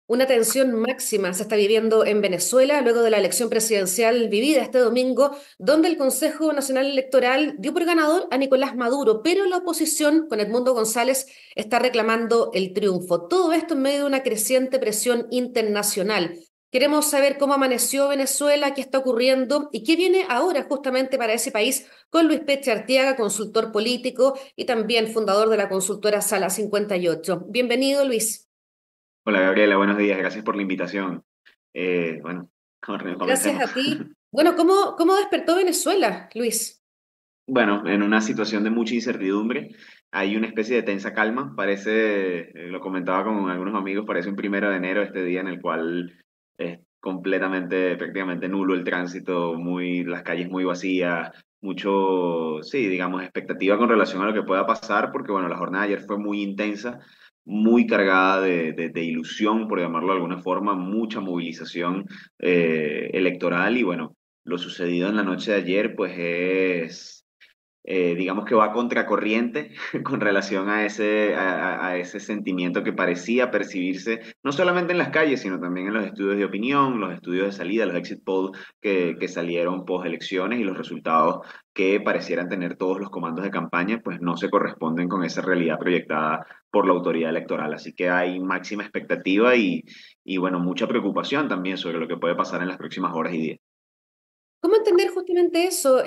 Una tensión máxima se está viviendo en Venezuela luego de la elección presidencial vivida este domingo, donde el Consejo Nacional Electoral dio por ganador a Nicolás Maduro, pero la oposición, con Edmundo González, está reclamando el triunfo. Todo esto en medio de una creciente presión internacional. Queremos saber cómo amaneció Venezuela, qué está ocurriendo y qué viene ahora justamente para ese país con Luis Peche Arteaga, consultor político y también fundador de la consultora Sala 58. Bienvenido, Luis. Hola Gabriela, buenos días, gracias por la invitación. Bueno, Gracias comencemos. a ti. Bueno, ¿cómo despertó Venezuela, Luis? Bueno, en una situación de mucha incertidumbre, hay una especie de tensa calma, parece, lo comentaba con algunos amigos, parece un 1 de enero, este día en el cual es completamente, prácticamente nulo el tránsito, las calles muy vacías, mucho, sí, digamos, expectativa con relación a lo que pueda pasar, porque bueno, la jornada de ayer fue muy intensa, muy cargada de ilusión, por llamarlo de alguna forma, mucha movilización electoral y bueno, lo sucedido en la noche de ayer, pues digamos que va contracorriente con relación a a ese sentimiento que parecía percibirse, no solamente en las calles, sino también en los estudios de opinión, los estudios de salida, los exit polls que salieron post elecciones y los resultados que parecieran tener todos los comandos de campaña, pues no se corresponden con esa realidad proyectada por la autoridad electoral. Así que hay máxima expectativa y bueno, mucha preocupación también sobre lo que puede pasar en las próximas horas y días. ¿Cómo entender justamente eso?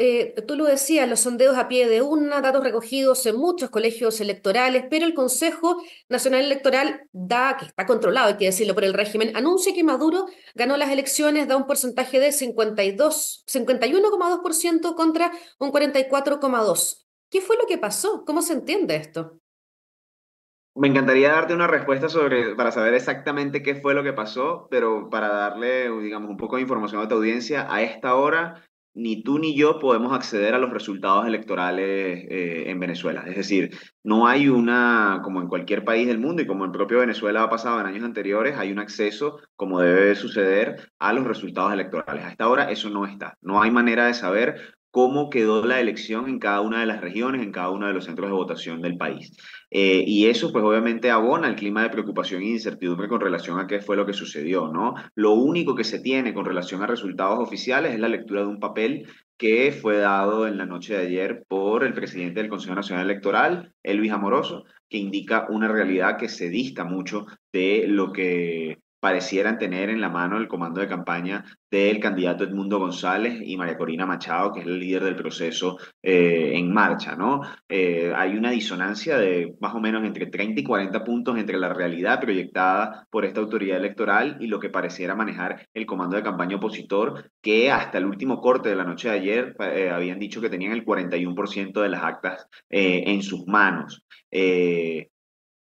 Tú lo decías, los sondeos a pie de una, datos recogidos en muchos colegios electorales, pero el Consejo Nacional Electoral da, que está controlado, hay que decirlo, por el régimen, anuncia que Maduro ganó las elecciones, da un porcentaje de 51,2% contra un 44,2%. ¿Qué fue lo que pasó? ¿Cómo se entiende esto? Me encantaría darte una respuesta para saber exactamente qué fue lo que pasó, pero para darle, digamos, un poco de información a tu audiencia, a esta hora ni tú ni yo podemos acceder a los resultados electorales en Venezuela. Es decir, no hay como en cualquier país del mundo y como en propio Venezuela ha pasado en años anteriores, hay un acceso, como debe suceder, a los resultados electorales. A esta hora eso no está. No hay manera de saber cómo quedó la elección en cada una de las regiones, en cada uno de los centros de votación del país. Y eso pues obviamente abona el clima de preocupación e incertidumbre con relación a qué fue lo que sucedió, ¿no? Lo único que se tiene con relación a resultados oficiales es la lectura de un papel que fue dado en la noche de ayer por el presidente del Consejo Nacional Electoral, Elvis Amoroso, que indica una realidad que se dista mucho de lo que parecieran tener en la mano el comando de campaña del candidato Edmundo González y María Corina Machado, que es el líder del proceso en marcha, ¿no? Hay una disonancia de más o menos entre 30 y 40 puntos entre la realidad proyectada por esta autoridad electoral y lo que pareciera manejar el comando de campaña opositor, que hasta el último corte de la noche de ayer habían dicho que tenían el 41% de las actas en sus manos.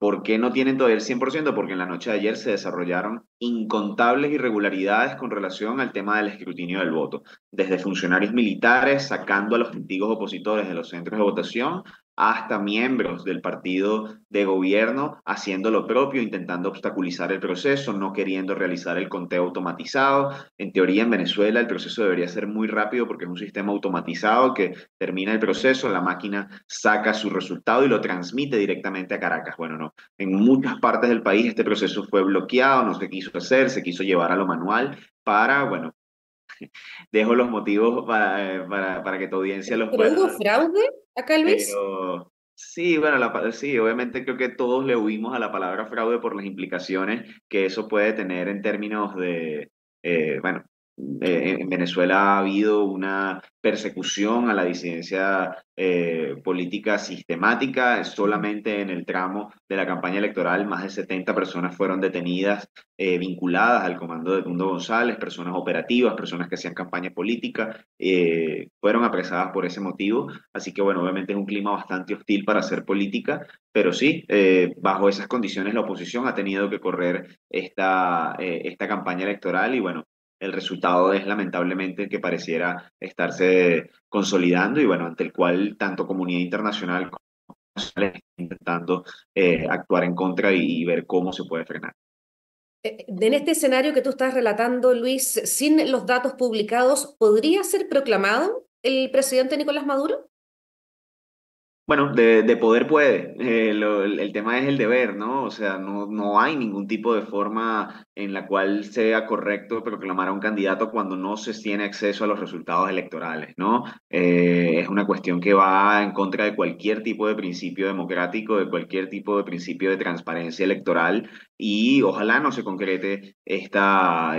¿Por qué no tienen todavía el 100%? Porque en la noche de ayer se desarrollaron incontables irregularidades con relación al tema del escrutinio del voto, desde funcionarios militares sacando a los testigos opositores de los centros de votación hasta miembros del partido de gobierno haciendo lo propio, intentando obstaculizar el proceso, no queriendo realizar el conteo automatizado. En teoría, en Venezuela el proceso debería ser muy rápido porque es un sistema automatizado que termina el proceso, la máquina saca su resultado y lo transmite directamente a Caracas. Bueno, no. En muchas partes del país este proceso fue bloqueado, no se quiso hacer, se quiso llevar a lo manual para, bueno, dejo los motivos para que tu audiencia los ¿Pero hubo pueda, fraude acá, Luis? pero sí, bueno, sí, obviamente creo que todos le huimos a la palabra fraude por las implicaciones que eso puede tener en términos bueno, en Venezuela ha habido una persecución a la disidencia política sistemática. Solamente en el tramo de la campaña electoral, más de 70 personas fueron detenidas vinculadas al comando de Edmundo González, personas operativas, personas que hacían campaña política, fueron apresadas por ese motivo. Así que bueno, obviamente es un clima bastante hostil para hacer política, pero sí, bajo esas condiciones la oposición ha tenido que correr esta campaña electoral y bueno, el resultado es lamentablemente el que pareciera estarse consolidando y bueno, ante el cual tanto comunidad internacional como nacional está intentando actuar en contra y ver cómo se puede frenar. En este escenario que tú estás relatando, Luis, sin los datos publicados, ¿podría ser proclamado el presidente Nicolás Maduro? Bueno, de poder puede. El tema es el deber, ¿no? O sea, no hay ningún tipo de forma en la cual sea correcto proclamar a un candidato cuando no se tiene acceso a los resultados electorales, ¿no? Es una cuestión que va en contra de cualquier tipo de principio democrático, de cualquier tipo de principio de transparencia electoral y ojalá no se concrete esta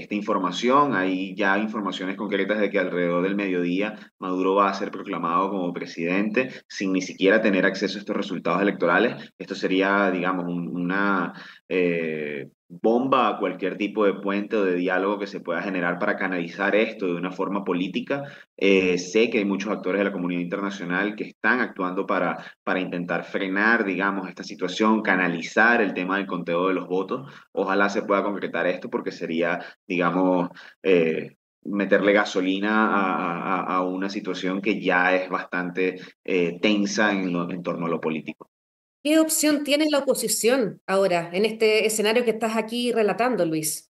información. Hay ya informaciones concretas de que alrededor del mediodía Maduro va a ser proclamado como presidente sin ni siquiera tener acceso a estos resultados electorales. Esto sería, digamos, una bomba a cualquier tipo de puente o de diálogo que se pueda generar para canalizar esto de una forma política. Sé que hay muchos actores de la comunidad internacional que están actuando para intentar frenar, digamos, esta situación, canalizar el tema del conteo de los votos. Ojalá se pueda concretar esto porque sería, digamos, meterle gasolina a una situación que ya es bastante tensa en torno a lo político. ¿Qué opción tiene la oposición ahora en este escenario que estás aquí relatando, Luis?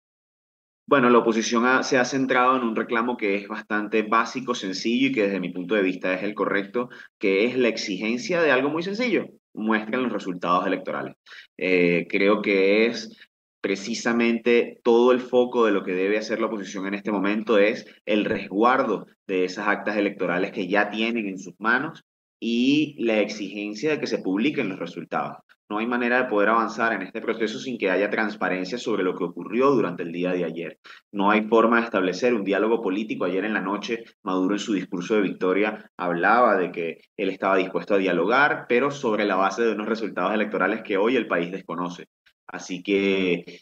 Bueno, la oposición se ha centrado en un reclamo que es bastante básico, sencillo y que desde mi punto de vista es el correcto, que es la exigencia de algo muy sencillo. Muestren los resultados electorales. Creo que es precisamente todo el foco de lo que debe hacer la oposición en este momento es el resguardo de esas actas electorales que ya tienen en sus manos y la exigencia de que se publiquen los resultados. No hay manera de poder avanzar en este proceso sin que haya transparencia sobre lo que ocurrió durante el día de ayer. No hay forma de establecer un diálogo político. Ayer en la noche, Maduro en su discurso de victoria hablaba de que él estaba dispuesto a dialogar, pero sobre la base de unos resultados electorales que hoy el país desconoce. Así que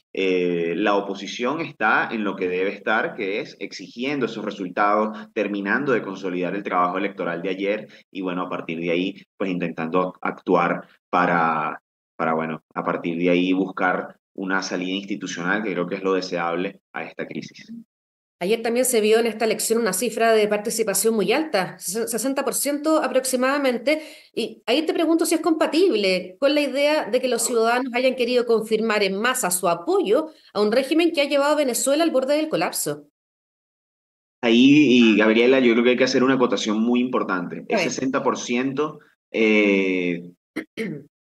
la oposición está en lo que debe estar, que es exigiendo esos resultados, terminando de consolidar el trabajo electoral de ayer y bueno, a partir de ahí, pues intentando actuar bueno, a partir de ahí buscar una salida institucional, que creo que es lo deseable a esta crisis. Ayer también se vio en esta elección una cifra de participación muy alta, 60% aproximadamente, y ahí te pregunto si es compatible con la idea de que los ciudadanos hayan querido confirmar en masa su apoyo a un régimen que ha llevado a Venezuela al borde del colapso. Ahí, y Gabriela, yo creo que hay que hacer una acotación muy importante. A Es ver. 60%,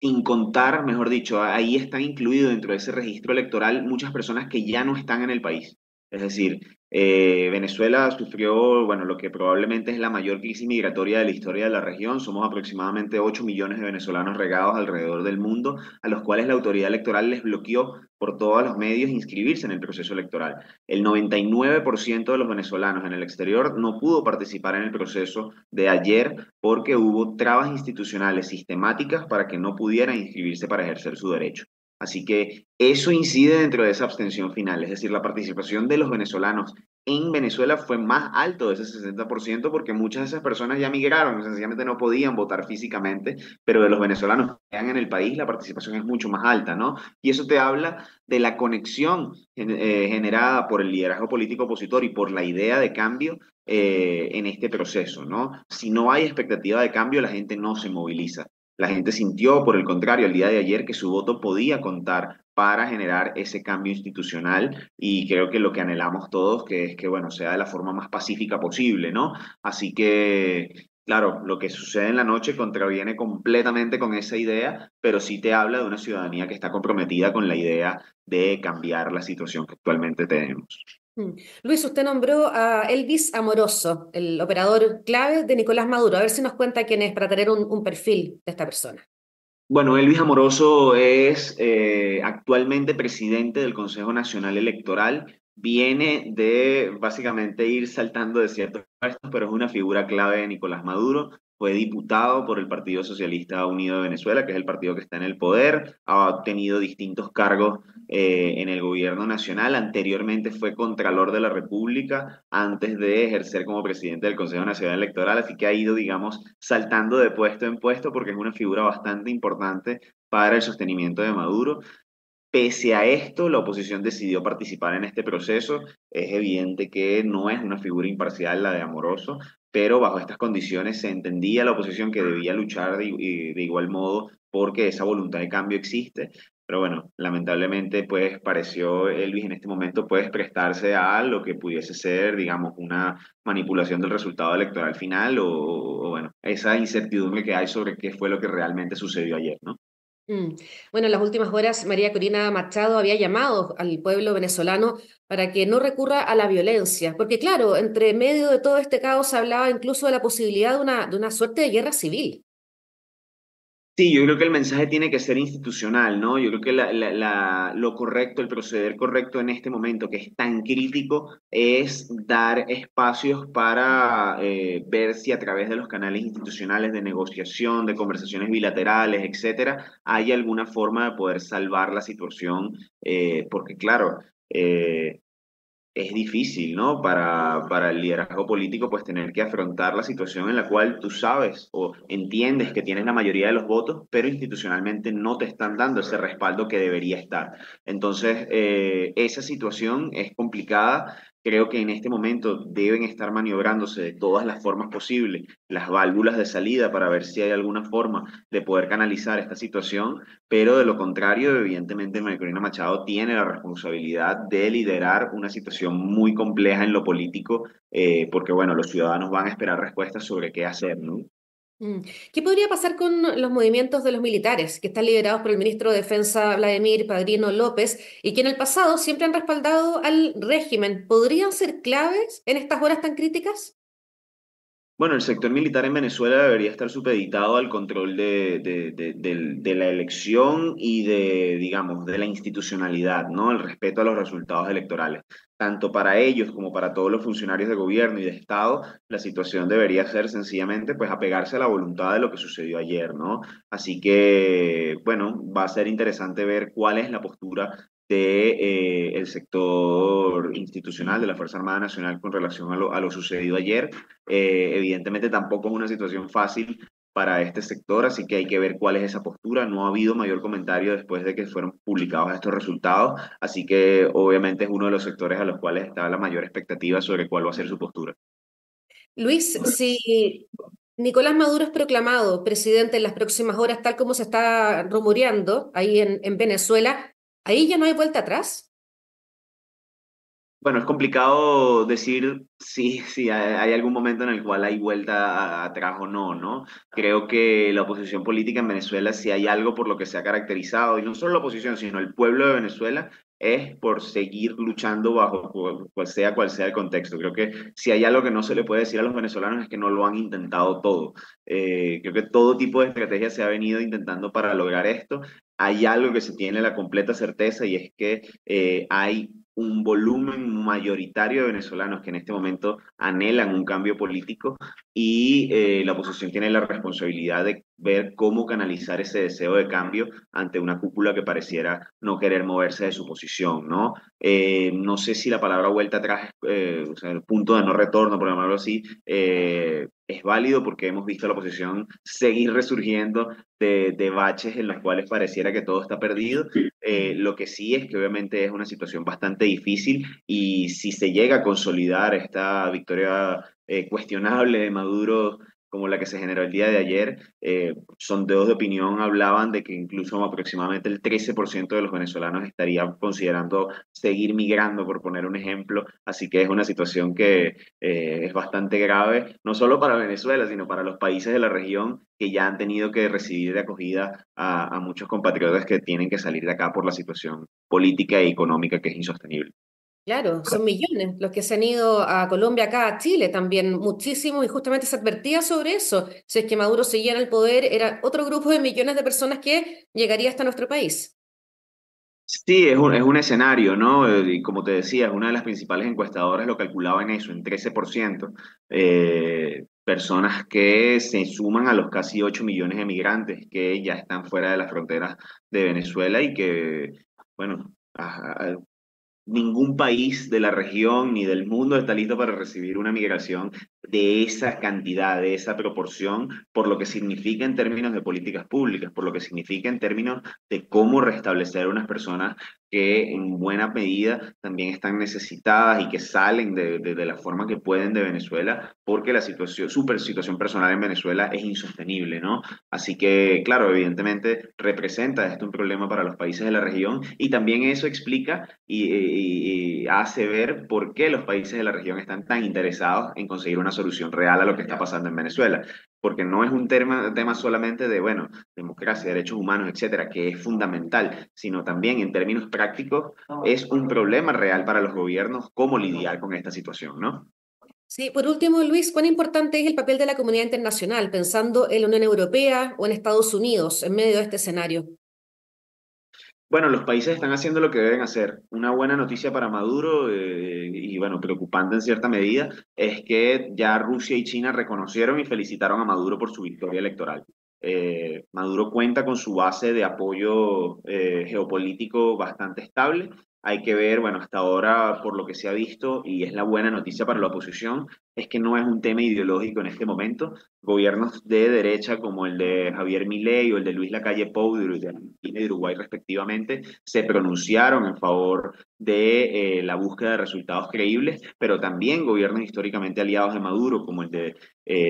sin contar, mejor dicho, ahí están incluidos dentro de ese registro electoral muchas personas que ya no están en el país. Es decir, Venezuela sufrió, bueno, lo que probablemente es la mayor crisis migratoria de la historia de la región. Somos aproximadamente 8 millones de venezolanos regados alrededor del mundo, a los cuales la autoridad electoral les bloqueó por todos los medios inscribirse en el proceso electoral. El 99% de los venezolanos en el exterior no pudo participar en el proceso de ayer porque hubo trabas institucionales sistemáticas para que no pudieran inscribirse para ejercer su derecho. Así que eso incide dentro de esa abstención final, es decir, la participación de los venezolanos en Venezuela fue más alto de ese 60% porque muchas de esas personas ya migraron, sencillamente no podían votar físicamente, pero de los venezolanos que están en el país la participación es mucho más alta, ¿no? Y eso te habla de la conexión generada por el liderazgo político opositor y por la idea de cambio en este proceso, ¿no? Si no hay expectativa de cambio, la gente no se moviliza. La gente sintió, por el contrario, el día de ayer que su voto podía contar para generar ese cambio institucional y creo que lo que anhelamos todos, que es que, bueno, sea de la forma más pacífica posible, ¿no? Así que, claro, lo que sucede en la noche contraviene completamente con esa idea, pero sí te habla de una ciudadanía que está comprometida con la idea de cambiar la situación que actualmente tenemos. Mm. Luis, usted nombró a Elvis Amoroso, el operador clave de Nicolás Maduro. A ver si nos cuenta quién es para tener un perfil de esta persona. Bueno, Elvis Amoroso es actualmente presidente del Consejo Nacional Electoral. Viene de básicamente ir saltando de ciertos puestos, pero es una figura clave de Nicolás Maduro. Fue diputado por el Partido Socialista Unido de Venezuela, que es el partido que está en el poder. Ha obtenido distintos cargos en el gobierno nacional. Anteriormente fue Contralor de la República antes de ejercer como presidente del Consejo Nacional Electoral, así que ha ido, digamos, saltando de puesto en puesto porque es una figura bastante importante para el sostenimiento de Maduro. Pese a esto, la oposición decidió participar en este proceso. Es evidente que no es una figura imparcial la de Amoroso, pero bajo estas condiciones se entendía la oposición que debía luchar de igual modo porque esa voluntad de cambio existe. pero bueno, lamentablemente pues pareció Elvis en este momento pues prestarse a lo que pudiese ser, digamos, una manipulación del resultado electoral final o bueno, esa incertidumbre que hay sobre qué fue lo que realmente sucedió ayer, ¿no? Mm. Bueno, en las últimas horas, María Corina Machado había llamado al pueblo venezolano para que no recurra a la violencia, porque claro, entre medio de todo este caos se hablaba incluso de la posibilidad de una suerte de guerra civil. Sí, yo creo que el mensaje tiene que ser institucional, ¿no? Yo creo que lo correcto, el proceder correcto en este momento que es tan crítico es dar espacios para ver si a través de los canales institucionales de negociación, de conversaciones bilaterales, etcétera, hay alguna forma de poder salvar la situación, porque claro, eh, es difícil, ¿no? Para el liderazgo político, pues tener que afrontar la situación en la cual tú sabes o entiendes que tienes la mayoría de los votos, pero institucionalmente no te están dando ese respaldo que debería estar. Entonces, esa situación es complicada. Creo que en este momento deben estar maniobrándose de todas las formas posibles, las válvulas de salida para ver si hay alguna forma de poder canalizar esta situación, pero de lo contrario, evidentemente, María Corina Machado tiene la responsabilidad de liderar una situación muy compleja en lo político, porque bueno, los ciudadanos van a esperar respuestas sobre qué hacer, ¿no? Mm. ¿Qué podría pasar con los movimientos de los militares, que están liderados por el ministro de Defensa Vladimir Padrino López y que en el pasado siempre han respaldado al régimen? ¿Podrían ser claves en estas horas tan críticas? Bueno, el sector militar en Venezuela debería estar supeditado al control de la elección y de, digamos, de la institucionalidad, ¿no? El respeto a los resultados electorales. Tanto para ellos como para todos los funcionarios de gobierno y de Estado, la situación debería ser sencillamente, pues, apegarse a la voluntad de lo que sucedió ayer, ¿no? Así que, bueno, va a ser interesante ver cuál es la postura de el sector institucional de la Fuerza Armada Nacional con relación a lo sucedido ayer. Evidentemente tampoco es una situación fácil para este sector, así que hay que ver cuál es esa postura. No ha habido mayor comentario después de que fueron publicados estos resultados, así que obviamente es uno de los sectores a los cuales está la mayor expectativa sobre cuál va a ser su postura. Luis, si Nicolás Maduro es proclamado presidente en las próximas horas, tal como se está rumoreando ahí en Venezuela, ahí ya no hay vuelta atrás. Bueno, es complicado decir si hay algún momento en el cual hay vuelta atrás o no, ¿no? Creo que la oposición política en Venezuela, si hay algo por lo que se ha caracterizado, y no solo la oposición, sino el pueblo de Venezuela, es por seguir luchando bajo cual sea el contexto. Creo que si hay algo que no se le puede decir a los venezolanos es que no lo han intentado todo. Creo que todo tipo de estrategia se ha venido intentando para lograr esto. Hay algo que se tiene la completa certeza y es que hay un volumen mayoritario de venezolanos que en este momento anhelan un cambio político y la oposición tiene la responsabilidad de ver cómo canalizar ese deseo de cambio ante una cúpula que pareciera no querer moverse de su posición, ¿no? No sé si la palabra vuelta atrás, o sea, el punto de no retorno, por llamarlo así, es válido porque hemos visto a la oposición seguir resurgiendo de baches en los cuales pareciera que todo está perdido. Lo que sí es que obviamente es una situación bastante difícil y si se llega a consolidar esta victoria cuestionable de Maduro como la que se generó el día de ayer, sondeos de opinión hablaban de que incluso aproximadamente el 13% de los venezolanos estarían considerando seguir migrando, por poner un ejemplo. Así que es una situación que es bastante grave, no solo para Venezuela, sino para los países de la región que ya han tenido que recibir de acogida a muchos compatriotas que tienen que salir de acá por la situación política e económica que es insostenible. Claro, son millones los que se han ido a Colombia, acá a Chile también, muchísimo, y justamente se advertía sobre eso. Si es que Maduro seguía en el poder, era otro grupo de millones de personas que llegaría hasta nuestro país. Sí, es un escenario, ¿no? Y como te decía, una de las principales encuestadoras lo calculaba en eso, en 13%. Personas que se suman a los casi 8 millones de migrantes que ya están fuera de las fronteras de Venezuela y que, bueno, ningún país de la región ni del mundo está listo para recibir una migración de esa cantidad, de esa proporción, por lo que significa en términos de políticas públicas, por lo que significa en términos de cómo restablecer unas personas que en buena medida también están necesitadas y que salen de la forma que pueden de Venezuela, porque la situación, situación personal en Venezuela es insostenible, ¿no? Así que, claro, evidentemente representa esto un problema para los países de la región y también eso explica y hace ver por qué los países de la región están tan interesados en conseguir una solución real a lo que está pasando en Venezuela. Porque no es un tema solamente de, bueno, democracia, derechos humanos, etcétera, que es fundamental, sino también en términos prácticos es un problema real para los gobiernos cómo lidiar con esta situación, ¿no? Sí, por último, Luis, ¿cuán importante es el papel de la comunidad internacional, pensando en la Unión Europea o en Estados Unidos en medio de este escenario? Bueno, los países están haciendo lo que deben hacer. Una buena noticia para Maduro, y bueno, preocupante en cierta medida, es que ya Rusia y China reconocieron y felicitaron a Maduro por su victoria electoral. Maduro cuenta con su base de apoyo geopolítico bastante estable. Hay que ver, bueno, hasta ahora, por lo que se ha visto, y es la buena noticia para la oposición, es que no es un tema ideológico en este momento. Gobiernos de derecha como el de Javier Milei o el de Luis Lacalle Pou de Argentina y de Uruguay respectivamente se pronunciaron en favor de la búsqueda de resultados creíbles, pero también gobiernos históricamente aliados de Maduro como el de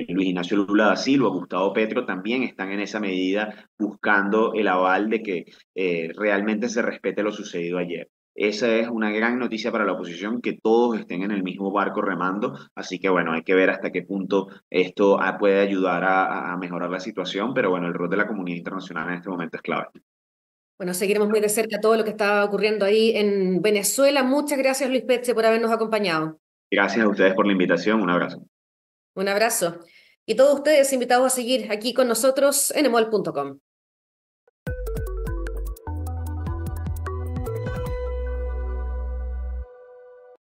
Luis Ignacio Lula da Silva, Gustavo Petro, también están en esa medida buscando el aval de que realmente se respete lo sucedido ayer. Esa es una gran noticia para la oposición, que todos estén en el mismo barco remando, así que bueno, hay que ver hasta qué punto esto puede ayudar a mejorar la situación, pero bueno, el rol de la comunidad internacional en este momento es clave. Bueno, seguiremos muy de cerca todo lo que está ocurriendo ahí en Venezuela. Muchas gracias, Luis Peche, por habernos acompañado. Gracias a ustedes por la invitación, un abrazo. Un abrazo. Y todos ustedes invitados a seguir aquí con nosotros en emol.com.